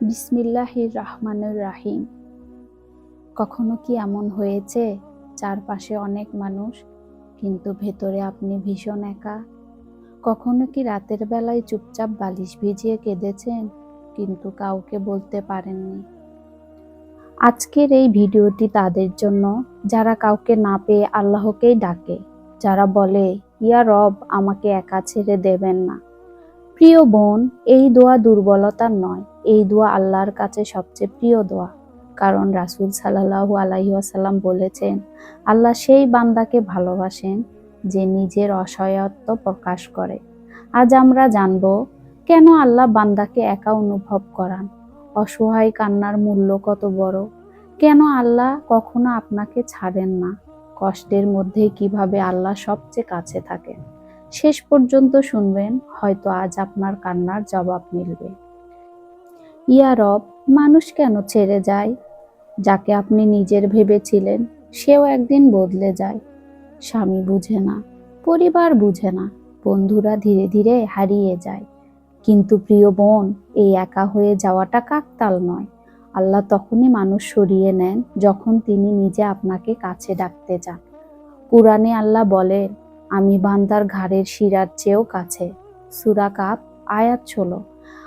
বিসমিল্লাহির রহমানির রাহিম। কখনো কি এমন হয়েছে চারপাশে অনেক মানুষ, কিন্তু ভেতরে আপনি ভীষণ একা? কখনো কি রাতের বেলায় চুপচাপ বালিশ ভিজিয়ে কেঁদেছেন, কিন্তু কাউকে বলতে পারেননি? আজকের এই ভিডিওটি তাদের জন্য যারা কাউকে না পেয়ে আল্লাহকেই ডাকে, যারা বলে, ইয়া রব, আমাকে একা ছেড়ে দেবেন না। প্রিয় বোন, এই দোয়া দুর্বলতার নয়, এই দোয়া আল্লাহর কাছে সবচেয়ে প্রিয় দোয়া। কারণ রাসূল সাল্লাল্লাহু আলাইহি ওয়াসাল্লাম বলেছেন, আল্লাহ সেই বান্দাকে ভালোবাসেন যে নিজের অসহায়ত্ব প্রকাশ করে। আজ আমরা জানব কেন আল্লাহ বান্দাকে একা অনুভব করান, অসহায় কান্নার মূল্য কত বড়, কেন আল্লাহ কখনো আপনাকে ছাড়েন না, কষ্টের মধ্যে কিভাবে আল্লাহ সবচেয়ে কাছে থাকেন। শেষ পর্যন্ত শুনবেন, হয়তো আজ আপনার কান্নার জবাব মিলবে। ইয়া রব, মানুষ কেন ছেড়ে যায়? যাকে আপনি নিজের ভেবেছিলেন সেও একদিন বদলে যায়। স্বামী বুঝে না, পরিবার বুঝে না, বন্ধুরা ধীরে ধীরে হারিয়ে যায়। কিন্তু প্রিয় বোন, এই একা হয়ে যাওয়াটা কাকতাল নয়। আল্লাহ তখনই মানুষ সরিয়ে নেন যখন তিনি নিজে আপনাকে কাছে ডাকতে চান। কুরআনে আল্লাহ বলেন, আমি বান্দার ঘাড়ের শিরার চেয়েও কাছে। সূরা কাফ আয়াত 16।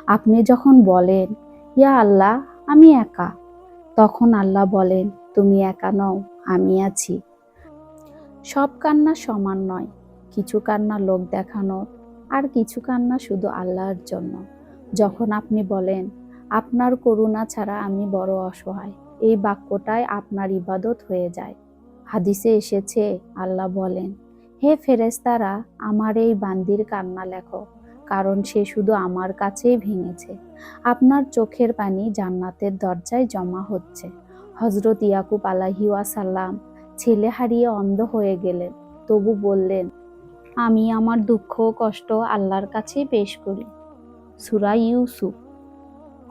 আপনি যখন বলেন, ইয়া আল্লাহ, আমি একা, তখন আল্লাহ বলেন, তুমি একা নও, আমি আছি। সব কান্না সমান নয়, কিছু কান্না লোক দেখানোর, আর কিছু কান্না শুধু আল্লাহর জন্য। যখন আপনি বলেন, আপনার করুণা ছাড়া আমি বড় অসহায়, এই বাক্যটাই আপনার ইবাদত হয়ে যায়। হাদিসে এসেছে, আল্লাহ বলেন, হে ফেরেশতারা, আমার এই বান্দির কান্না লেখো, কারণ সে শুধু আমার কাছেই ভেঙেছে। আপনার চোখের পানি জান্নাতের দরজায় জমা হচ্ছে। হযরত ইয়াকুব আলাইহিস সালাম ছেলে হারিয়ে অন্ধ হয়ে গেলেন, তবু বললেন, আমি আমার দুঃখ ও কষ্ট আল্লাহর কাছেই পেশ করি। সূরা ইউসুফ।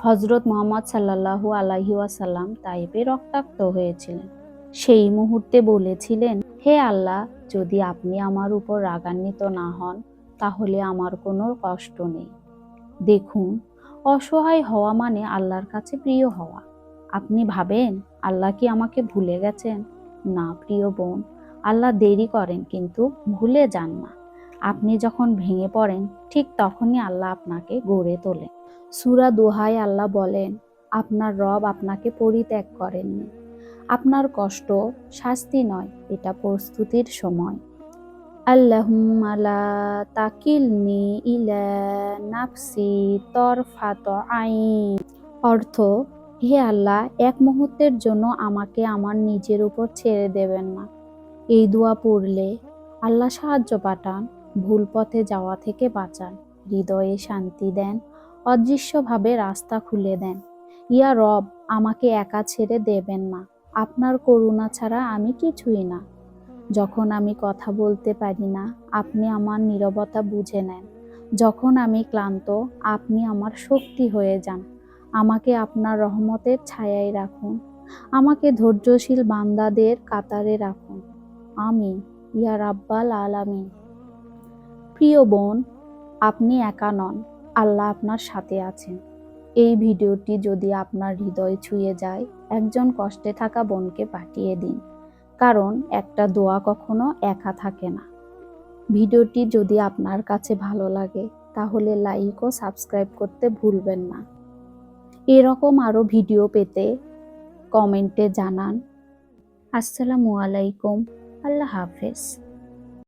হযরত মুহাম্মদ সাল্লাল্লাহু আলাইহি ওয়াসাল্লাম তাইফে রক্তাক্ত হয়েছিলেন। সেই মুহূর্তে বলেছিলেন, হে আল্লাহ, যদি আপনি আমার উপর রাগান্বিত না হন, তাহলে আমার কোনো কষ্ট নেই। দেখুন, অসহায় হওয়া মানে আল্লাহর কাছে প্রিয় হওয়া। আপনি ভাবেন, আল্লাহ কি আমাকে ভুলে গেছেন? না প্রিয় বোন, আল্লাহ দেরি করেন কিন্তু ভুলে যান না। আপনি যখন ভেঙে পড়েন, ঠিক তখনই আল্লাহ আপনাকে গড়ে তোলেন। সূরা দোহায় আল্লাহ বলেন, আপনার রব আপনাকে পরিত্যাগ করেননি। আপনার কষ্ট শাস্তি নয়, এটা প্রস্তুতির সময়। আল্লাহুম্মা লা তাকিলনি ইলা নাফসি তরফাত আইন। অর্থ, হে আল্লাহ, এক মুহূর্তের জন্য আমাকে আমার নিজের উপর ছেড়ে দেবেন না। এই দোয়া পড়লে আল্লাহ সাহায্য পাঠান, ভুল পথে যাওয়া থেকে বাঁচান, হৃদয়ে শান্তি দেন, অদৃশ্যভাবে রাস্তা খুলে দেন। ইয়া রব, আমাকে একা ছেড়ে দেবেন না, আপনার করুণা ছাড়া আমি কিছুই না। যখন আমি কথা বলতে পারি না, আপনি আমার নীরবতা বুঝে নেন। যখন আমি ক্লান্ত, আপনি আমার শক্তি হয়ে যান। আমাকে আপনার রহমতের ছায়ায় রাখুন, আমাকে ধৈর্যশীল বান্দাদের কাতারে রাখুন। আমিন, ইয়া রাব্বাল আলামিন। প্রিয় বোন, আপনি একা নন, আল্লাহ আপনার সাথে আছেন। এই ভিডিওটি যদি আপনার হৃদয় ছুঁয়ে যায়, একজন কষ্টে থাকা বোনকে পাঠিয়ে দিন, কারণ একটা দোয়া কখনো একা থাকে না। ভিডিওটি যদি আপনার কাছে ভালো লাগে, তাহলে লাইক ও সাবস্ক্রাইব করতে ভুলবেন না। এরকম আরও ভিডিও পেতে কমেন্টে জানান। আসসালামু আলাইকুম, আল্লাহ হাফেজ।